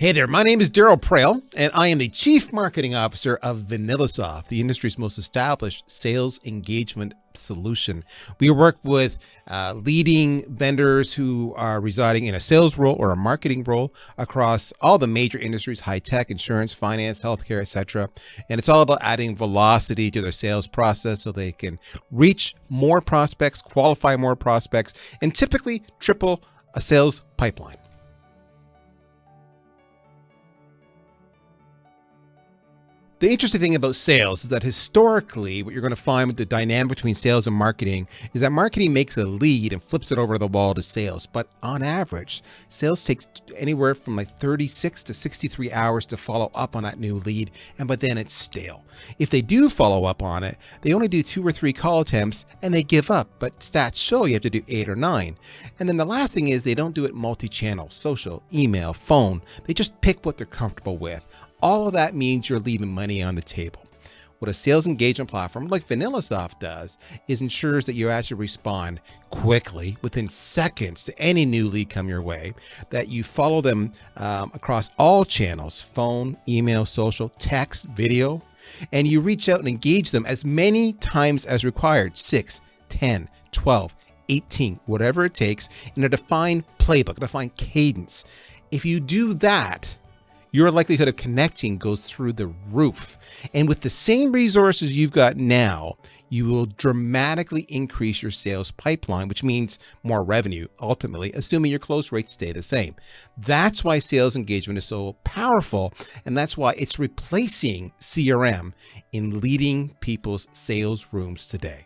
Hey there, my name is Darryl Praill, and I am the Chief Marketing Officer of VanillaSoft, the industry's most established sales engagement solution. We work with leading vendors who are residing in a sales role or a marketing role across all the major industries: high tech, insurance, finance, healthcare, etc. And it's all about adding velocity to their sales process so they can reach more prospects, qualify more prospects, and typically triple a sales pipeline. The interesting thing about sales is that historically, what you're going to find with the dynamic between sales and marketing is that marketing makes a lead and flips it over the wall to sales. But on average, sales takes anywhere from like 36 to 63 hours to follow up on that new lead. And by then it's stale. If they do follow up on it, they only do 2 or 3 call attempts and they give up. But stats show you have to do 8 or 9. And then the last thing is they don't do it multi-channel: social, email, phone. They just pick what they're comfortable with. All of that means you're leaving money on the table. What a sales engagement platform like VanillaSoft does is ensures that you actually respond quickly, within seconds, to any new lead come your way, that you follow them across all channels: phone, email, social, text, video, and you reach out and engage them as many times as required: 6, 10, 12, 18, whatever it takes, in a defined playbook, a defined cadence. If you do that, your likelihood of connecting goes through the roof. And with the same resources you've got now, you will dramatically increase your sales pipeline, which means more revenue, ultimately, assuming your close rates stay the same. That's why sales engagement is so powerful, and that's why it's replacing CRM in leading people's sales rooms today.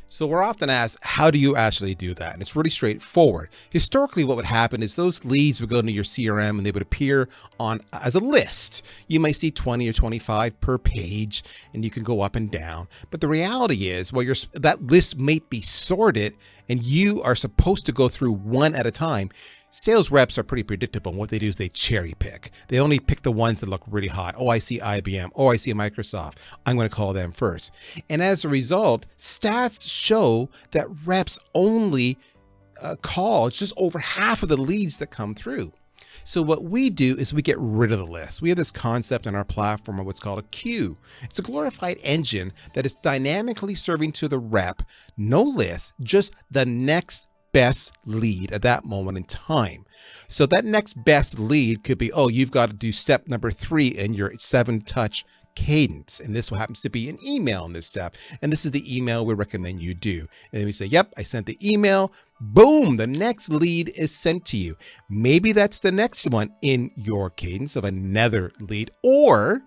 So we're often asked, how do you actually do that? And it's really straightforward. Historically, what would happen is those leads would go into your CRM and they would appear on as a list. You might see 20 or 25 per page, and you can go up and down. But the reality is, well, that list may be sorted and you are supposed to go through one at a time. Sales reps are pretty predictable. And what they do is they cherry pick. They only pick the ones that look really hot. Oh, I see IBM. Oh, I see Microsoft. I'm going to call them first. And as a result, stats show that reps only call just over half of the leads that come through. So what we do is we get rid of the list. We have this concept in our platform of what's called a queue. It's a glorified engine that is dynamically serving to the rep, no list, just the next best lead at that moment in time. So that next best lead could be, oh, you've got to do step number 3 in your 7-touch cadence. And this happens to be an email in this step. And this is the email we recommend you do. And then we say, yep, I sent the email. Boom, the next lead is sent to you. Maybe that's the next one in your cadence of another lead, or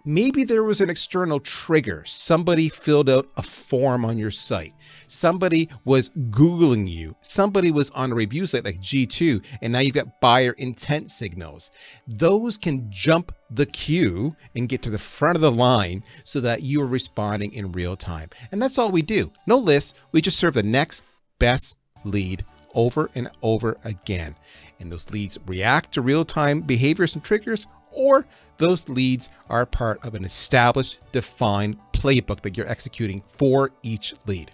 maybe there was an external trigger. Somebody filled out a form on your site. Somebody was Googling you. Somebody was on a review site like G2, and now you've got buyer intent signals. Those can jump the queue and get to the front of the line so that you are responding in real time. And that's all we do. No list. We just serve the next best lead over and over again. And those leads react to real-time behaviors and triggers, or those leads are part of an established, defined playbook that you're executing for each lead.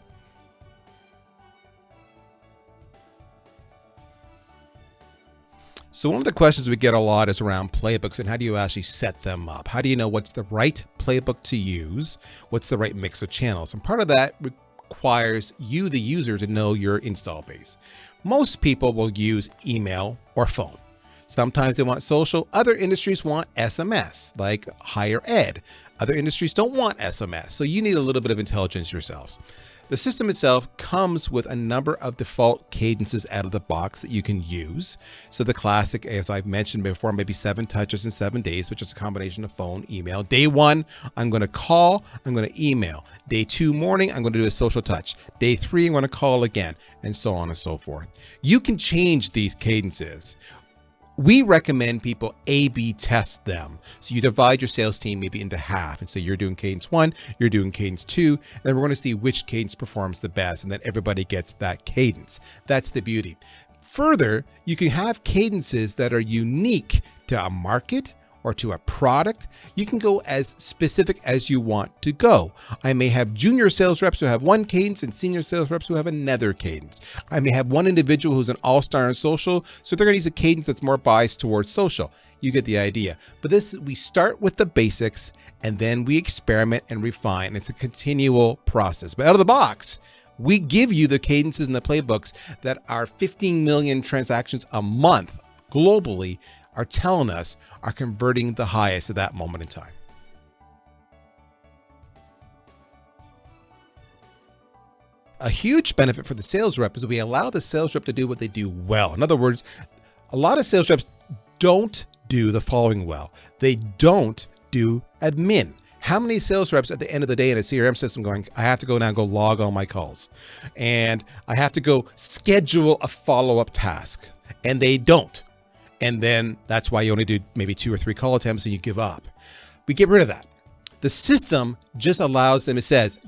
So one of the questions we get a lot is around playbooks and how do you actually set them up? How do you know what's the right playbook to use? What's the right mix of channels? And part of that requires you, the user, to know your install base. Most people will use email or phone. Sometimes they want social. Other industries want SMS, like higher ed. Other industries don't want SMS. So you need a little bit of intelligence yourselves. The system itself comes with a number of default cadences out of the box that you can use. So the classic, as I've mentioned before, maybe 7 touches in 7 days, which is a combination of phone, email. Day 1, I'm going to call, I'm going to email. Day 2 morning, I'm going to do a social touch. Day 3, I'm going to call again, and so on and so forth. You can change these cadences. We recommend people A/B test them. So you divide your sales team maybe into half and say you're doing cadence 1, you're doing cadence 2, and then we're going to see which cadence performs the best, and then everybody gets that cadence. That's the beauty. Further, you can have cadences that are unique to a market or to a product. You can go as specific as you want to go. I may have junior sales reps who have one cadence and senior sales reps who have another cadence. I may have one individual who's an all-star in social, so they're going to use a cadence that's more biased towards social. You get the idea. But we start with the basics and then we experiment and refine. It's a continual process. But out of the box, we give you the cadences and the playbooks that our 15 million transactions a month globally are telling us are converting the highest at that moment in time. A huge benefit for the sales rep is we allow the sales rep to do what they do well. In other words, a lot of sales reps don't do the following well. They don't do admin. How many sales reps at the end of the day in a CRM system going, I have to go now and go log all my calls, and I have to go schedule a follow-up task, and they don't. And then that's why you only do maybe 2 or 3 call attempts and you give up. We get rid of that. The system just allows them, it says,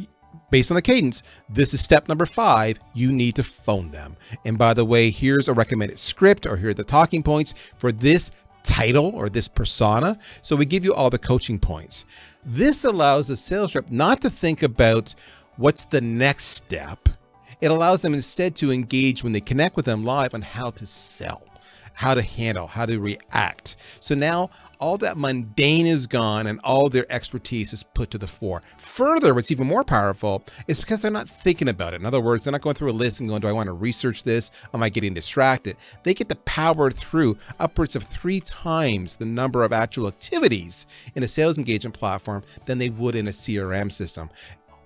based on the cadence, this is step number 5, you need to phone them. And by the way, here's a recommended script, or here are the talking points for this title or this persona. So we give you all the coaching points. This allows the sales rep not to think about what's the next step. It allows them instead to engage when they connect with them live on how to sell, how to handle, how to react. So now all that mundane is gone and all their expertise is put to the fore. Further, what's even more powerful is because they're not thinking about it. In other words, they're not going through a list and going, do I want to research this? Am I getting distracted? They get to power through upwards of 3 times the number of actual activities in a sales engagement platform than they would in a CRM system.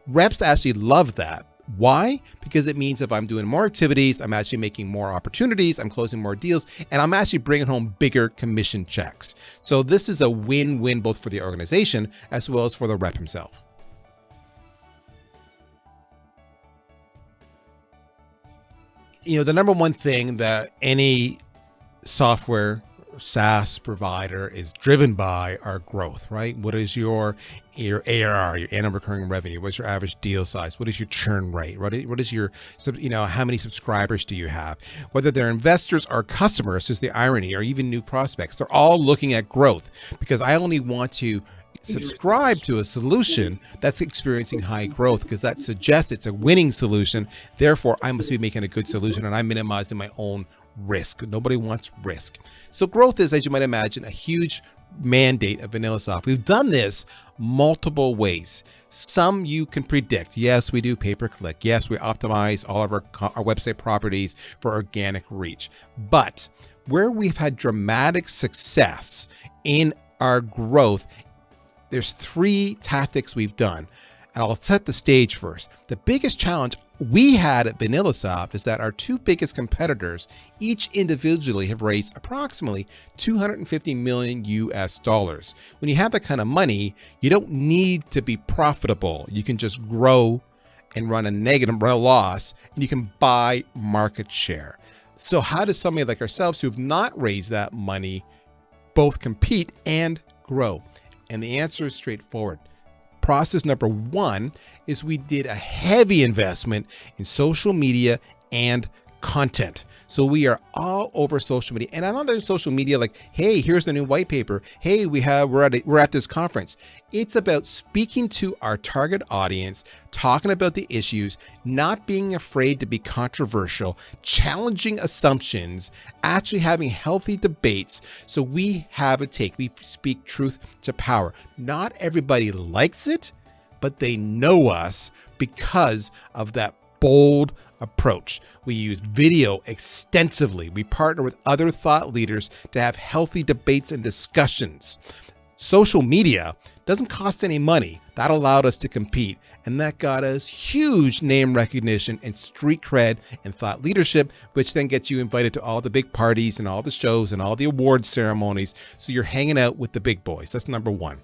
Reps actually love that. Why? Because it means if I'm doing more activities, I'm actually making more opportunities, I'm closing more deals, and I'm actually bringing home bigger commission checks. So this is a win-win both for the organization as well as for the rep himself. The number one thing that any software SaaS provider is driven by our growth, right? What is your ARR, your annual recurring revenue? What's your average deal size? What is your churn rate? What is your, how many subscribers do you have? Whether they're investors or customers, is the irony, or even new prospects, they're all looking at growth, because I only want to subscribe to a solution that's experiencing high growth, because that suggests it's a winning solution. Therefore, I must be making a good solution and I'm minimizing my own risk. Nobody wants risk. So growth is, as you might imagine, a huge mandate of VanillaSoft. We've done this multiple ways. Some you can predict. Yes, we do pay-per-click. Yes, we optimize all of our website properties for organic reach. But where we've had dramatic success in our growth, there's 3 tactics we've done. And I'll set the stage first. The biggest challenge we had at VanillaSoft is that our 2 biggest competitors each individually have raised approximately $250 million US. When you have that kind of money, you don't need to be profitable. You can just grow and run a negative loss, and you can buy market share. So how does somebody like ourselves who have not raised that money both compete and grow? And the answer is straightforward. Process number 1 is we did a heavy investment in social media and content. So we are all over social media, and I'm not doing social media like, hey, here's a new white paper. Hey, we're at this conference. It's about speaking to our target audience, talking about the issues, not being afraid to be controversial, challenging assumptions, actually having healthy debates. So we have a take. We speak truth to power. Not everybody likes it, but they know us because of that bold approach. We use video extensively. We partner with other thought leaders to have healthy debates and discussions. Social media doesn't cost any money. That allowed us to compete, and that got us huge name recognition and street cred and thought leadership, which then gets you invited to all the big parties and all the shows and all the awards ceremonies. So you're hanging out with the big boys. That's number 1.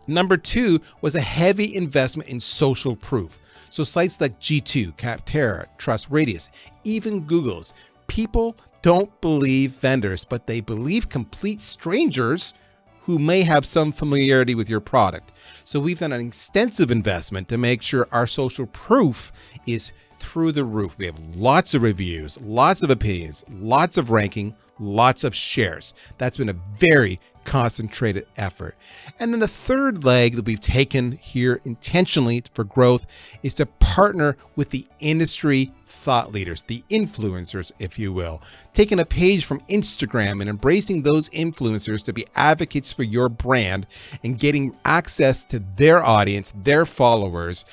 Number 2 was a heavy investment in social proof. So sites like G2, Capterra, TrustRadius, even Google's. People don't believe vendors, but they believe complete strangers who may have some familiarity with your product. So we've done an extensive investment to make sure our social proof is through the roof. We have lots of reviews, lots of opinions, lots of ranking, lots of shares. That's been a very concentrated effort. And then the third leg that we've taken here intentionally for growth is to partner with the industry thought leaders, the influencers, if you will, taking a page from Instagram and embracing those influencers to be advocates for your brand and getting access to their audience, their followers.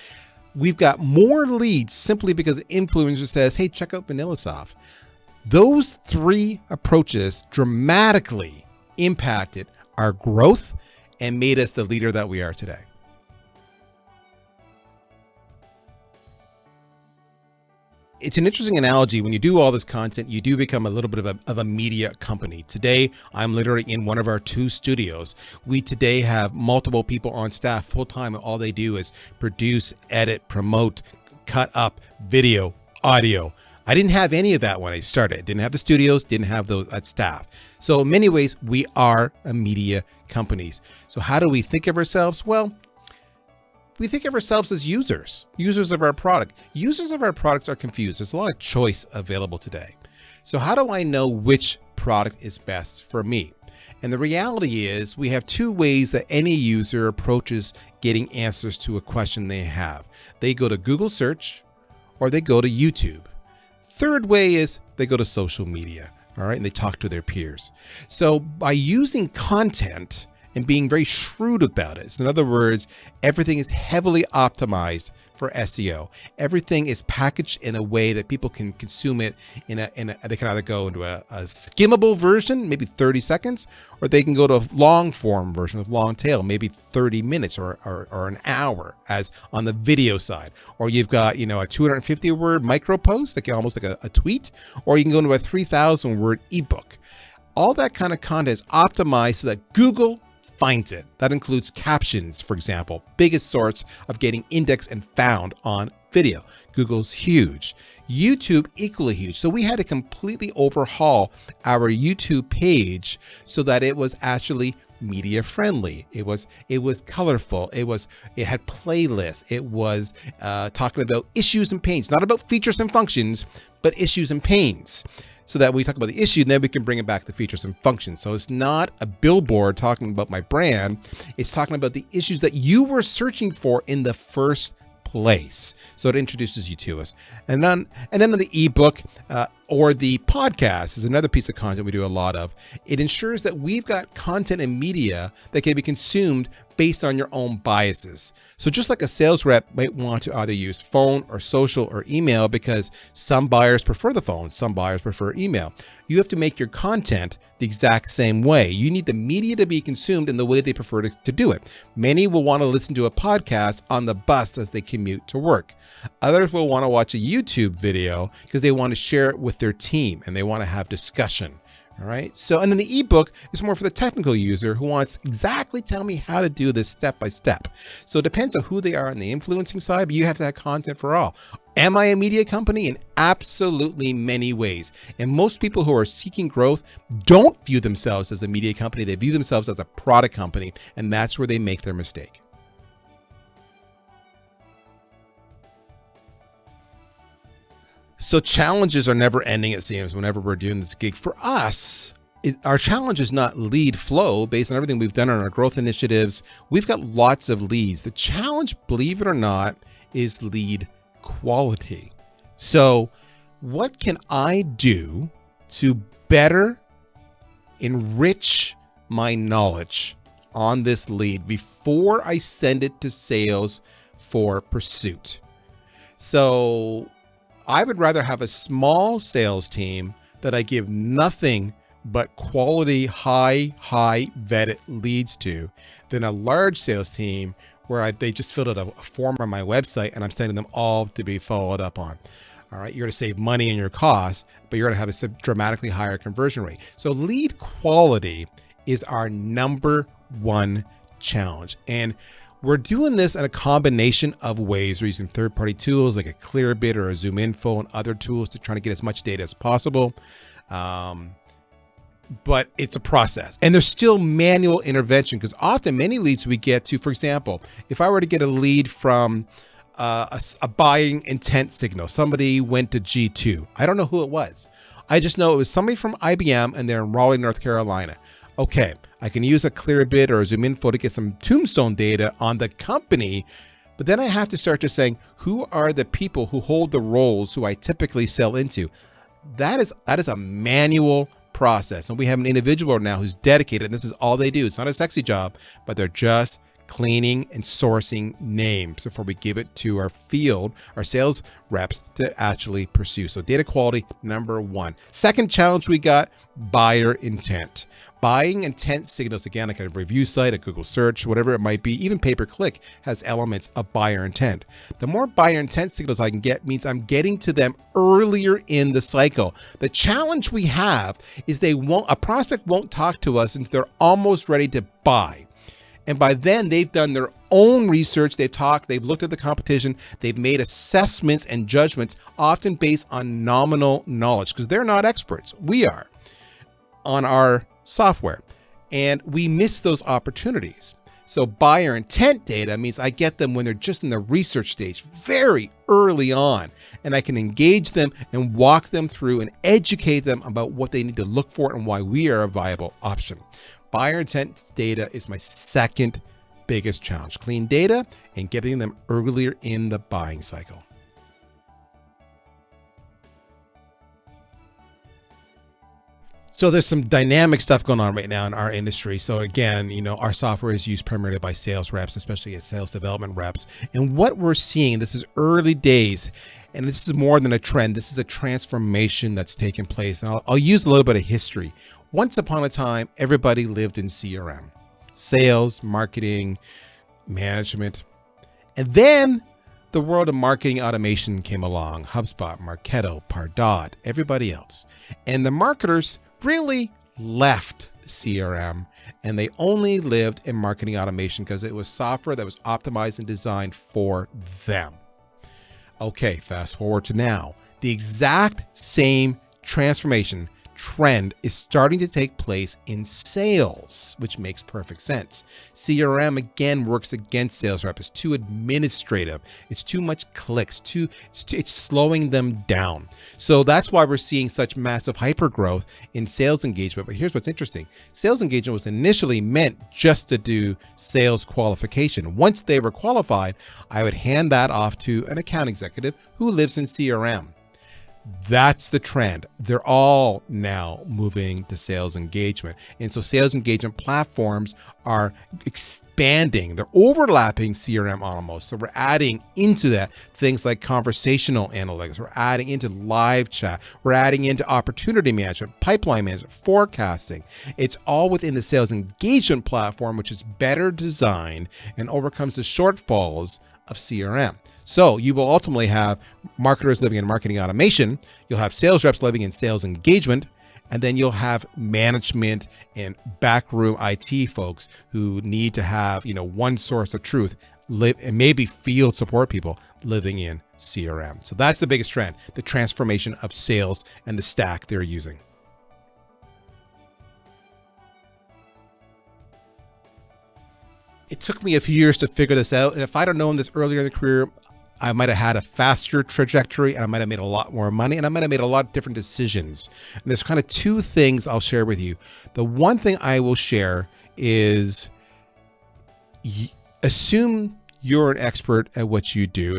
We've got more leads simply because the influencer says, hey, check out VanillaSoft. Those three approaches dramatically impacted our growth and made us the leader that we are today. It's an interesting analogy. When you do all this content, you do become a little bit of a media company. Today, I'm literally in one of our 2 studios. We today have multiple people on staff full time, and all they do is produce, edit, promote, cut up video, audio. I didn't have any of that when I started. Didn't have the studios, didn't have that staff. So in many ways, we are a media companies. So how do we think of ourselves? Well, we think of ourselves as users of our product. Users of our products are confused. There's a lot of choice available today. So how do I know which product is best for me? And the reality is we have 2 ways that any user approaches getting answers to a question they have. They go to Google search or they go to YouTube. Third way is they go to social media, all right, and they talk to their peers. So by using content and being very shrewd about it, so in other words, everything is heavily optimized for SEO. Everything is packaged in a way that people can consume it they can either go into a skimmable version, maybe 30 seconds, or they can go to a long form version with long tail, maybe 30 minutes or an hour as on the video side. Or you've got, a 250 word micro post, like almost like a tweet, or you can go into a 3,000 word ebook. All that kind of content is optimized so that Google finds it. That includes captions, for example, biggest source of getting indexed and found on video. Google's huge. YouTube equally huge. So we had to completely overhaul our YouTube page so that it was actually media friendly. It was colorful. It had playlists. It was talking about issues and pains, not about features and functions, but issues and pains. So that we talk about the issue, and then we can bring it back to features and functions. So it's not a billboard talking about my brand. It's talking about the issues that you were searching for in the first place. So it introduces you to us. And then on the ebook or the podcast is another piece of content we do a lot of. It ensures that we've got content and media that can be consumed based on your own biases. So just like a sales rep might want to either use phone or social or email because some buyers prefer the phone, some buyers prefer email. You have to make your content the exact same way. You need the media to be consumed in the way they prefer to do it. Many will want to listen to a podcast on the bus as they commute to work. Others will want to watch a YouTube video because they want to share it with their team and they want to have discussion. All right. So, and then the ebook is more for the technical user who wants exactly tell me how to do this step by step. So it depends on who they are on the influencing side, but you have to have content for all. Am I a media company? In absolutely many ways. And most people who are seeking growth don't view themselves as a media company. They view themselves as a product company, and that's where they make their mistake. So challenges are never ending, it seems, whenever we're doing this gig. For us, our challenge is not lead flow based on everything we've done on our growth initiatives. We've got lots of leads. The challenge, believe it or not, is lead quality. So what can I do to better enrich my knowledge on this lead before I send it to sales for pursuit? So I would rather have a small sales team that I give nothing but quality, high vetted leads to than a large sales team where they just filled out a form on my website and I'm sending them all to be followed up on. All right, you're going to save money in your costs, but you're going to have a dramatically higher conversion rate. So lead quality is our number one challenge. And we're doing this in a combination of ways. We're using third-party tools like a Clearbit or a ZoomInfo and other tools to try to get as much data as possible. But it's a process. And there's still manual intervention because often many leads we get to, for example, if I were to get a lead from a buying intent signal, somebody went to G2. I don't know who it was. I just know it was somebody from IBM and they're in Raleigh, North Carolina. Okay, I can use a Clearbit or a Zoom Info to get some tombstone data on the company, but then I have to start just saying, who are the people who hold the roles who I typically sell into? That is a manual process. And we have an individual now who's dedicated, and this is all they do. It's not a sexy job, but they're just cleaning and sourcing names before we give it to our field, our sales reps to actually pursue. So data quality, number one. Second challenge we got, buyer intent. Buying intent signals, again, like a review site, a Google search, whatever it might be, even pay-per-click has elements of buyer intent. The more buyer intent signals I can get means I'm getting to them earlier in the cycle. The challenge we have is a prospect won't talk to us until they're almost ready to buy. And by then they've done their own research, they've looked at the competition, they've made assessments and judgments, often based on nominal knowledge, because they're not experts. We are on our software, and we miss those opportunities. So buyer intent data means I get them when they're just in the research stage, very early on, and I can engage them and walk them through and educate them about what they need to look for and why we are a viable option. Buyer intent data is my second biggest challenge. Clean data and getting them earlier in the buying cycle. So there's some dynamic stuff going on right now in our industry. So again, our software is used primarily by sales reps, especially as sales development reps. And what we're seeing, this is early days, and this is more than a trend. This is a transformation that's taken place. And I'll use a little bit of history. Once upon a time, everybody lived in CRM, sales, marketing, management. And then the world of marketing automation came along, HubSpot, Marketo, Pardot, everybody else. And the marketers really left CRM, and they only lived in marketing automation because it was software that was optimized and designed for them. Okay, fast forward to now. The exact same transformation trend is starting to take place in sales, which makes perfect sense. CRM again works against sales reps. It's too administrative. It's too much clicks. It's slowing them down. So that's why we're seeing such massive hyper growth in sales engagement. But here's what's interesting. Sales engagement was initially meant just to do sales qualification. Once they were qualified, I would hand that off to an account executive who lives in CRM. That's the trend. They're all now moving to sales engagement. And so sales engagement platforms are expanding. They're overlapping CRM almost. So we're adding into that things like conversational analytics. We're adding into live chat. We're adding into opportunity management, pipeline management, forecasting. It's all within the sales engagement platform, which is better designed and overcomes the shortfalls of CRM. So you will ultimately have marketers living in marketing automation, you'll have sales reps living in sales engagement, and then you'll have management and backroom IT folks who need to have, one source of truth, and maybe field support people living in CRM. So that's the biggest trend, the transformation of sales and the stack they're using. It took me a few years to figure this out. And if I'd have known this earlier in the career, I might have had a faster trajectory, and I might have made a lot more money, and I might have made a lot of different decisions. And there's kind of two things I'll share with you. The one thing I will share is assume you're an expert at what you do,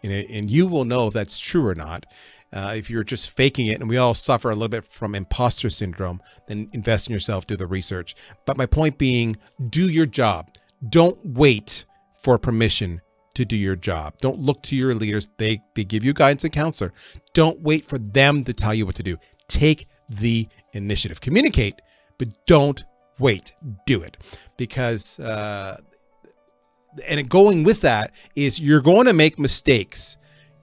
and you will know if that's true or not. If you're just faking it, and we all suffer a little bit from imposter syndrome, then invest in yourself, do the research. But my point being, do your job. Don't wait for permission to do your job. Don't look to your leaders. They give you guidance and counselor. Don't wait for them to tell you what to do. Take the initiative. Communicate, but don't wait. Do it. Because, and going with that is you're going to make mistakes.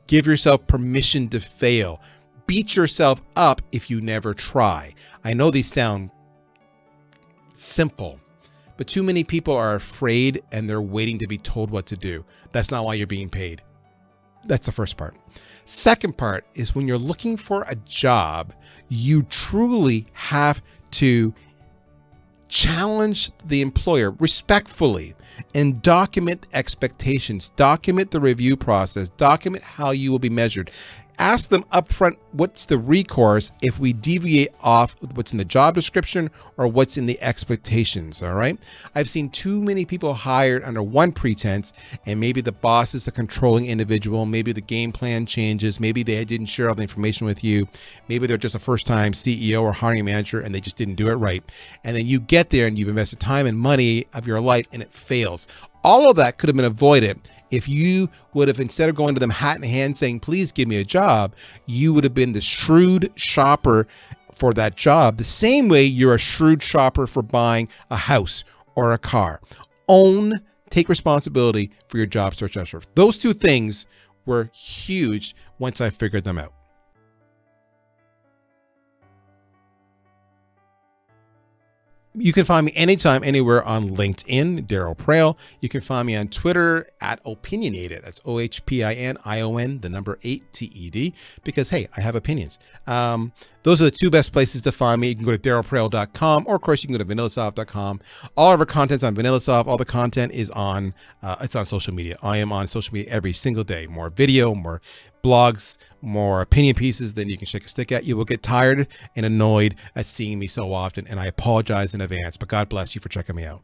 Give yourself permission to fail. Beat yourself up if you never try. I know these sound simple, but too many people are afraid and they're waiting to be told what to do. That's not why you're being paid. That's the first part. Second part is when you're looking for a job, you truly have to challenge the employer respectfully and document expectations, document the review process, document how you will be measured. ask them upfront what's the recourse if we deviate off what's in the job description or what's in the expectations. All right. I've seen too many people hired under one pretense, and maybe the boss is a controlling individual. Maybe the game plan changes. Maybe they didn't share all the information with you. Maybe they're just a first-time CEO or hiring manager and they just didn't do it right. And then you get there and you've invested time and money of your life and it fails. All of that could have been avoided if you would have, instead of going to them hat in hand saying, please give me a job, you would have been the shrewd shopper for that job, the same way you're a shrewd shopper for buying a house or a car. Take responsibility for your job search effort. Those two things were huge once I figured them out. You can find me anytime, anywhere on LinkedIn, Darryl Praill. You can find me on Twitter at Opinionated. That's OHPINION, the number 8 TED, because hey, I have opinions. Those are the two best places to find me. You can go to darrylpraill.com, or of course you can go to vanillasoft.com. All of our content's on VanillaSoft. All the content is on, it's on social media. I am on social media every single day. More video, more blogs, more opinion pieces than you can shake a stick at. You will get tired and annoyed at seeing me so often, and I apologize in advance, but God bless you for checking me out.